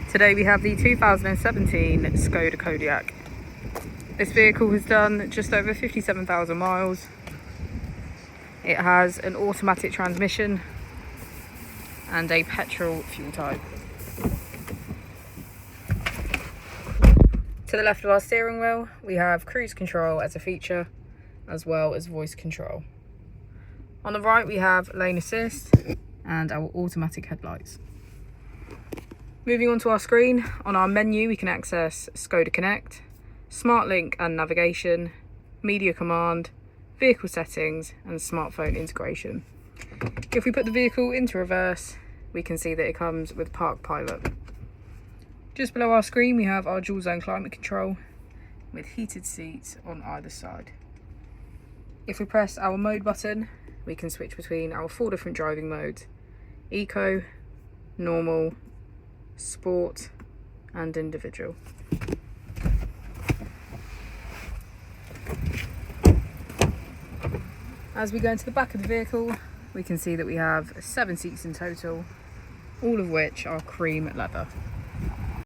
Today we have the 2017 Skoda Kodiaq. This vehicle has done just over 57,000 miles. It has an automatic transmission and a petrol fuel type. To the left of our steering wheel, we have cruise control as a feature, as well as voice control. On the right, we have lane assist and our automatic headlights. Moving on to our screen, on our menu, we can access Skoda Connect, Smart Link and navigation, media command, vehicle settings, and smartphone integration. If we put the vehicle into reverse, we can see that it comes with Park Pilot. Just below our screen, we have our dual zone climate control with heated seats on either side. If we press our mode button, we can switch between our 4 different driving modes: Eco, Normal, Sport, and Individual. As we go into the back of the vehicle, we can see that we have 7 seats in total, all of which are cream leather.